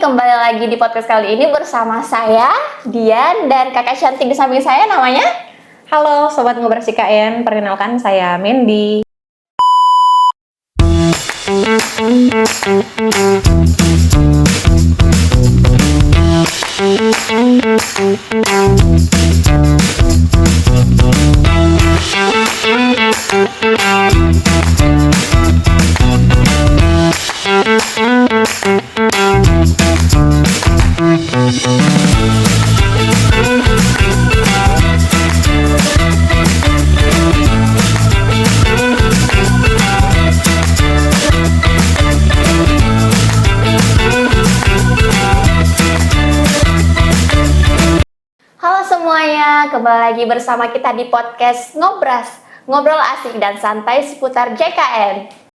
kembali lagi di podcast kali ini bersama saya, Dian, dan kakak cantik di samping saya namanya. Halo Sobat Ngobras IKN, perkenalkan saya Mendy. Halo semuanya, kembali lagi bersama kita di podcast Ngobras, ngobrol asik dan santai seputar JKN.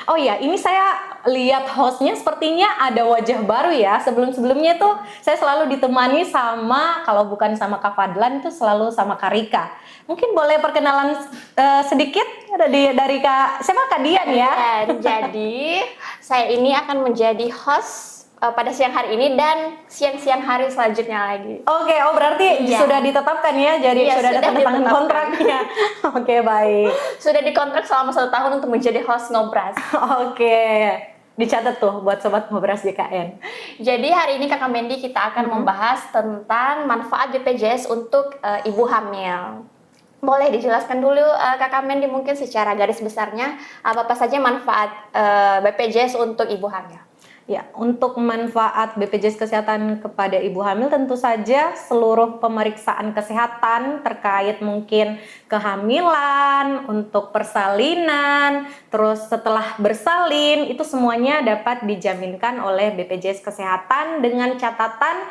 Oh iya, ini saya lihat hostnya sepertinya ada wajah baru ya. Sebelum-sebelumnya tuh saya selalu ditemani sama, kalau bukan sama Kak Fadlan tuh selalu sama Kak Rika. Mungkin boleh perkenalan sedikit dari Kak, siapa Kak Dian ya? Dan jadi saya ini akan menjadi host pada siang hari ini dan siang-siang hari selanjutnya lagi. Oke, berarti Iya. sudah ditetapkan ya, jadi Iya, sudah ada sudah tanda tangan ditetapkan. kontraknya. Oke, baik. Sudah dikontrak selama 1 tahun untuk menjadi host Ngobras. Oke, dicatat tuh buat Sobat Ngobras JKN. Jadi hari ini Kakak Mendy kita akan membahas tentang manfaat BPJS untuk ibu hamil. Boleh dijelaskan dulu Kakak Mendy mungkin secara garis besarnya apa saja manfaat BPJS untuk ibu hamil? Ya, untuk manfaat BPJS Kesehatan kepada ibu hamil tentu saja seluruh pemeriksaan kesehatan terkait mungkin kehamilan, untuk persalinan, terus setelah bersalin itu semuanya dapat dijaminkan oleh BPJS Kesehatan dengan catatan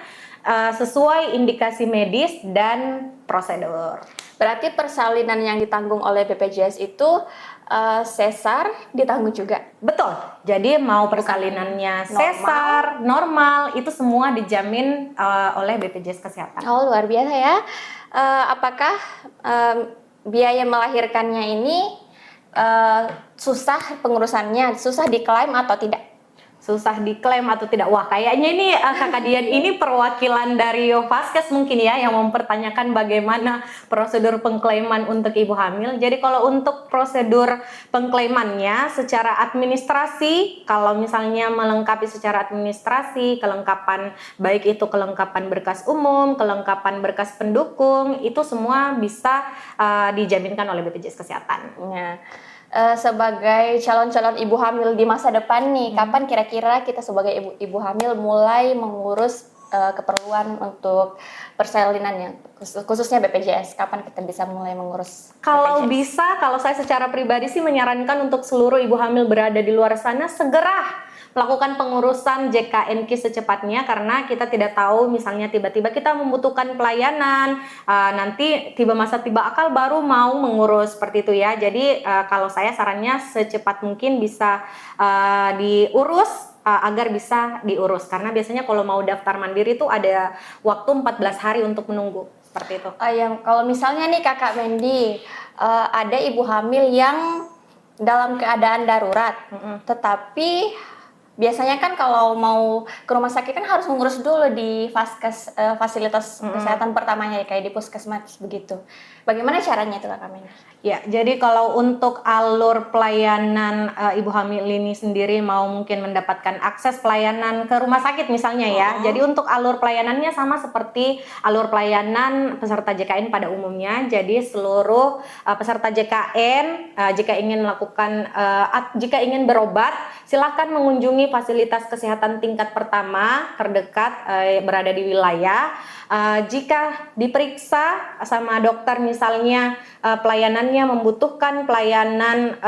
sesuai indikasi medis dan prosedur. Berarti persalinan yang ditanggung oleh BPJS itu sesar ditanggung juga. Betul. Jadi mau persalinannya sesar, normal, itu semua dijamin oleh BPJS Kesehatan. Oh, luar biasa ya. Apakah biaya melahirkannya ini susah pengurusannya, susah diklaim atau tidak? Susah diklaim atau tidak? Wah, kayaknya ini Kakak Dian ini perwakilan dari Vaskes mungkin ya yang mempertanyakan bagaimana prosedur pengklaiman untuk ibu hamil. Jadi kalau untuk prosedur pengklaimannya secara administrasi, kalau misalnya melengkapi secara administrasi, kelengkapan baik itu kelengkapan berkas umum, kelengkapan berkas pendukung, itu semua bisa dijaminkan oleh BPJS Kesehatan. Ya. Sebagai calon-calon ibu hamil di masa depan nih, kapan kira-kira kita sebagai ibu hamil mulai mengurus keperluan untuk persalinannya, khususnya BPJS? Kapan kita bisa mulai mengurus Kalau BPJS? bisa, kalau saya secara pribadi sih menyarankan untuk seluruh ibu hamil berada di luar sana segera melakukan pengurusan JKNK secepatnya, karena kita tidak tahu misalnya tiba-tiba kita membutuhkan pelayanan, nanti tiba masa tiba akal baru mau mengurus seperti itu ya. Jadi kalau saya sarannya secepat mungkin bisa diurus agar bisa diurus, karena biasanya kalau mau daftar mandiri itu ada waktu 14 hari untuk menunggu seperti itu. Yang kalau misalnya nih Kakak Mendy, ada ibu hamil yang dalam keadaan darurat, tetapi biasanya kan kalau mau ke rumah sakit kan harus mengurus dulu di Vaskes, fasilitas kesehatan pertamanya kayak di puskesmas begitu. Bagaimana caranya itu Kakak Mendy? Ya, jadi kalau untuk alur pelayanan ibu hamil ini sendiri mau mungkin mendapatkan akses pelayanan ke rumah sakit misalnya ya. Jadi untuk alur pelayanannya sama seperti alur pelayanan peserta JKN pada umumnya. Jadi seluruh peserta JKN jika ingin melakukan jika ingin berobat, silakan mengunjungi fasilitas kesehatan tingkat pertama terdekat berada di wilayah. Jika diperiksa sama dokter misalnya pelayanannya membutuhkan pelayanan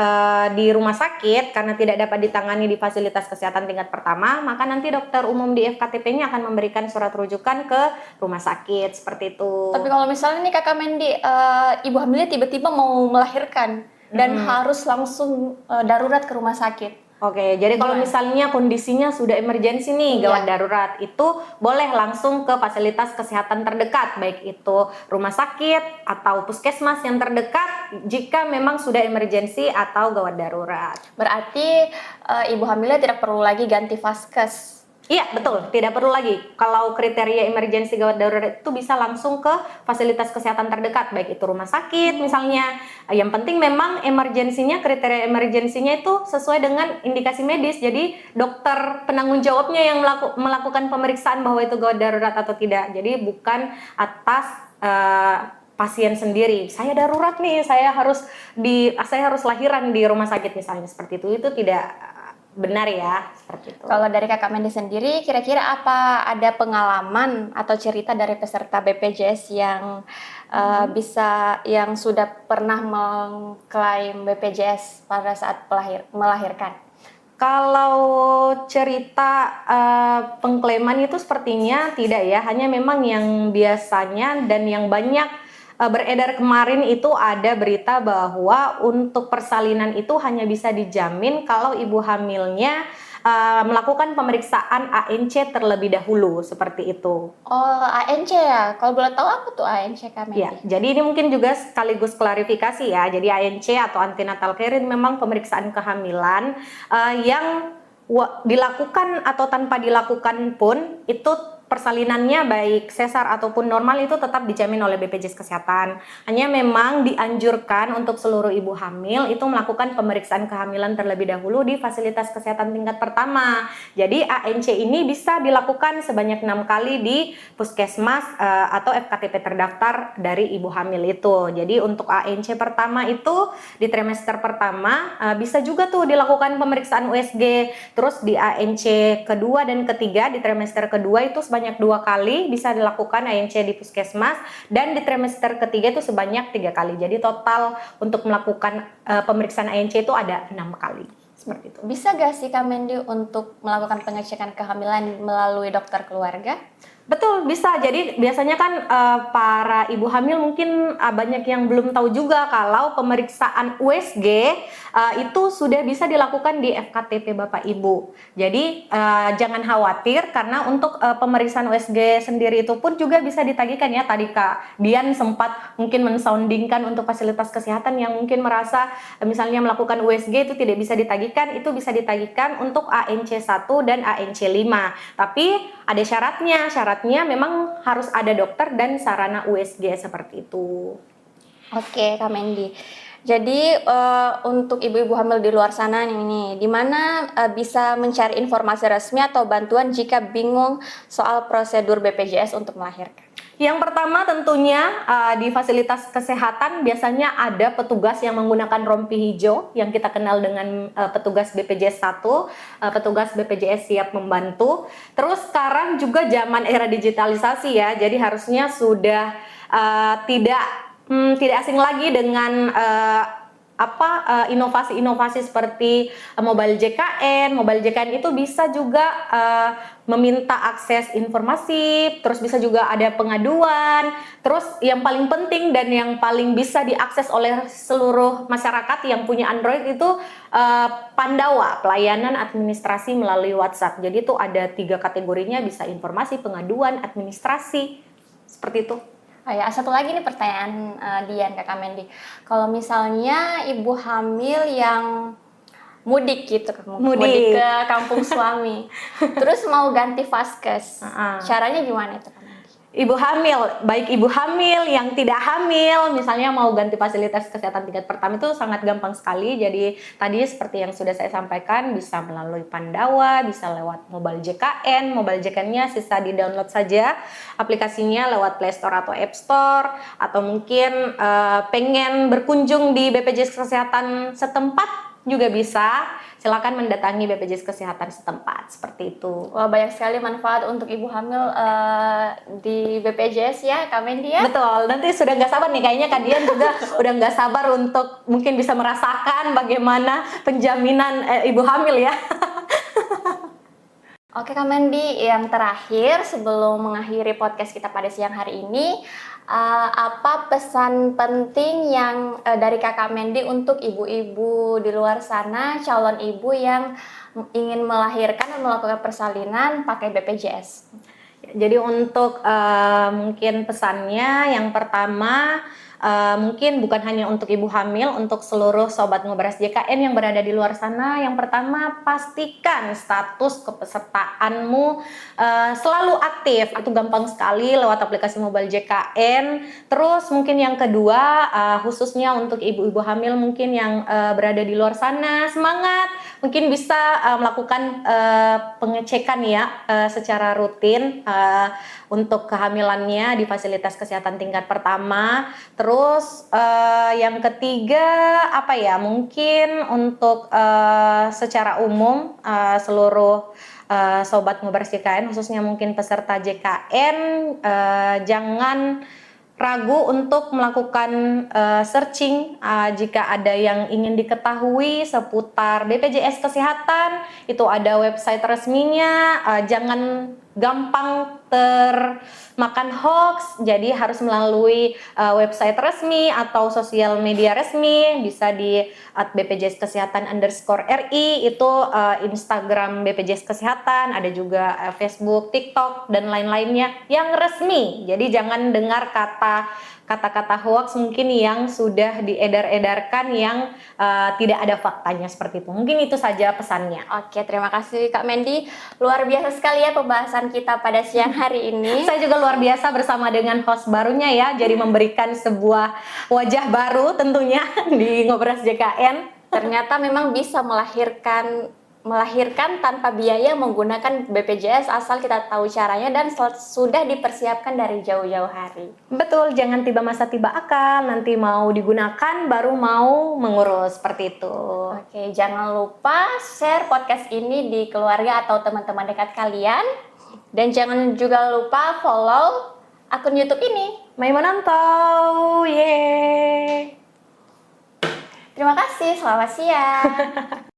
di rumah sakit karena tidak dapat ditangani di fasilitas kesehatan tingkat pertama, maka nanti dokter umum di FKTP-nya akan memberikan surat rujukan ke rumah sakit seperti itu. Tapi kalau misalnya nih Kakak Mendy, ibu hamilnya tiba-tiba mau melahirkan dan harus langsung darurat ke rumah sakit. Oke, jadi kalau misalnya kondisinya sudah emergensi nih, gawat darurat, itu boleh langsung ke fasilitas kesehatan terdekat, baik itu rumah sakit atau puskesmas yang terdekat jika memang sudah emergensi atau gawat darurat. Berarti ibu hamilnya tidak perlu lagi ganti vaskes. Iya, betul. Tidak perlu lagi. Kalau kriteria emergensi gawat darurat itu bisa langsung ke fasilitas kesehatan terdekat, baik itu rumah sakit misalnya. Yang penting memang emergensinya, kriteria emergensinya itu sesuai dengan indikasi medis. Jadi dokter penanggung jawabnya yang melakukan pemeriksaan bahwa itu gawat darurat atau tidak. Jadi bukan atas pasien sendiri. Saya darurat nih, saya harus lahiran di rumah sakit misalnya, seperti itu. Itu tidak benar ya, seperti itu. Kalau dari Kakak Mendy sendiri, kira-kira apa ada pengalaman atau cerita dari peserta BPJS yang yang sudah pernah mengklaim BPJS pada saat melahirkan? Kalau cerita pengklaiman itu sepertinya tidak ya, hanya memang yang biasanya dan yang banyak beredar kemarin itu ada berita bahwa untuk persalinan itu hanya bisa dijamin kalau ibu hamilnya melakukan pemeriksaan ANC terlebih dahulu, seperti itu. Oh, ANC ya. Kalau boleh tahu apa tuh ANC, Kak Mendy? Ya, jadi ini mungkin juga sekaligus klarifikasi ya. Jadi ANC atau antenatal care ini memang pemeriksaan kehamilan yang dilakukan atau tanpa dilakukan pun itu persalinannya baik sesar ataupun normal itu tetap dijamin oleh BPJS Kesehatan. Hanya memang dianjurkan untuk seluruh ibu hamil itu melakukan pemeriksaan kehamilan terlebih dahulu di fasilitas kesehatan tingkat pertama. Jadi ANC ini bisa dilakukan sebanyak 6 kali di puskesmas atau FKTP terdaftar dari ibu hamil itu. Jadi untuk ANC pertama itu di trimester pertama bisa juga tuh dilakukan pemeriksaan USG. Terus di ANC kedua dan ketiga di trimester kedua itu sebanyak 2 kali bisa dilakukan ANC di puskesmas, dan di trimester ketiga itu sebanyak 3 kali. Jadi total untuk melakukan pemeriksaan ANC itu ada 6 kali. Seperti itu. Bisa gak sih Kak Mendy untuk melakukan pengecekan kehamilan melalui dokter keluarga? Betul, bisa. Jadi biasanya kan para ibu hamil mungkin banyak yang belum tahu juga kalau pemeriksaan USG itu sudah bisa dilakukan di FKTP Bapak Ibu. Jadi jangan khawatir karena untuk pemeriksaan USG sendiri itu pun juga bisa ditagihkan ya. Tadi Kak Dian sempat mungkin mensoundingkan untuk fasilitas kesehatan yang mungkin merasa misalnya melakukan USG itu tidak bisa ditagihkan, itu bisa ditagihkan untuk ANC 1 dan ANC 5. Tapi ada syaratnya memang harus ada dokter dan sarana USG seperti itu. Oke, Kak Mendy. Jadi untuk ibu-ibu hamil di luar sana nih, di mana bisa mencari informasi resmi atau bantuan jika bingung soal prosedur BPJS untuk melahirkan? Yang pertama tentunya di fasilitas kesehatan biasanya ada petugas yang menggunakan rompi hijau yang kita kenal dengan petugas BPJS 1, petugas BPJS siap membantu. Terus sekarang juga zaman era digitalisasi ya, jadi harusnya sudah tidak asing lagi dengan inovasi-inovasi seperti mobile JKN. Mobile JKN itu bisa juga meminta akses informasi, terus bisa juga ada pengaduan. Terus yang paling penting dan yang paling bisa diakses oleh seluruh masyarakat yang punya Android itu Pandawa, pelayanan administrasi melalui WhatsApp. Jadi itu ada 3 kategorinya, bisa informasi, pengaduan, administrasi, seperti itu. Oh ya, satu lagi nih pertanyaan Dian, Kak Mendy. Kalau misalnya ibu hamil yang mudik gitu, mudik ke kampung suami, terus mau ganti vaskes, caranya gimana itu, Kak Mendy? Ibu hamil, baik ibu hamil yang tidak hamil, misalnya mau ganti fasilitas kesehatan tingkat pertama itu sangat gampang sekali. Jadi tadi seperti yang sudah saya sampaikan, bisa melalui Pandawa, bisa lewat mobile JKN. Mobile JKN-nya sisa di-download saja aplikasinya lewat Play Store atau App Store, atau mungkin pengen berkunjung di BPJS Kesehatan setempat juga bisa. Silakan mendatangi BPJS Kesehatan setempat, seperti itu. Wah, banyak sekali manfaat untuk ibu hamil di BPJS ya, Kak Mendy ya? Betul, nanti sudah nggak sabar nih, kayaknya Kak Dian juga udah nggak sabar untuk mungkin bisa merasakan bagaimana penjaminan ibu hamil ya. Oke Kak Mendy, yang terakhir sebelum mengakhiri podcast kita pada siang hari ini, apa pesan penting yang dari Kakak Mendy untuk ibu-ibu di luar sana, calon ibu yang ingin melahirkan dan melakukan persalinan pakai BPJS? Jadi untuk mungkin pesannya yang pertama, mungkin bukan hanya untuk ibu hamil, untuk seluruh sobat Ngobras JKN yang berada di luar sana. Yang pertama, pastikan status kepesertaanmu selalu aktif. Itu gampang sekali lewat aplikasi mobile JKN. Terus mungkin yang kedua, khususnya untuk ibu-ibu hamil mungkin yang berada di luar sana, semangat, mungkin bisa melakukan pengecekan ya secara rutin untuk kehamilannya di fasilitas kesehatan tingkat pertama. Terus yang ketiga apa ya, mungkin untuk secara umum seluruh sobat Ngobras JKN, khususnya mungkin peserta JKN, jangan ragu untuk melakukan searching jika ada yang ingin diketahui seputar BPJS Kesehatan. Itu ada website resminya, jangan gampang termakan hoax, jadi harus melalui website resmi atau sosial media resmi, bisa di @bpjs kesehatan _RI, itu Instagram BPJS Kesehatan, ada juga Facebook, TikTok, dan lain-lainnya yang resmi. Jadi jangan dengar kata-kata hoax mungkin yang sudah diedar-edarkan yang tidak ada faktanya seperti itu. Mungkin itu saja pesannya. Oke, terima kasih Kak Mendy. Luar biasa sekali ya pembahasan kita pada siang hari ini. Saya juga luar biasa bersama dengan host barunya ya, jadi memberikan sebuah wajah baru tentunya di Ngobras JKN. Ternyata memang bisa melahirkan tanpa biaya menggunakan BPJS asal kita tahu caranya dan sudah dipersiapkan dari jauh-jauh hari. Betul, jangan tiba masa tiba akal, nanti mau digunakan baru mau mengurus, seperti itu. Oke, jangan lupa share podcast ini di keluarga atau teman-teman dekat kalian. Dan jangan juga lupa follow akun YouTube ini. Maimonantau, yeay! Terima kasih, selamat siang.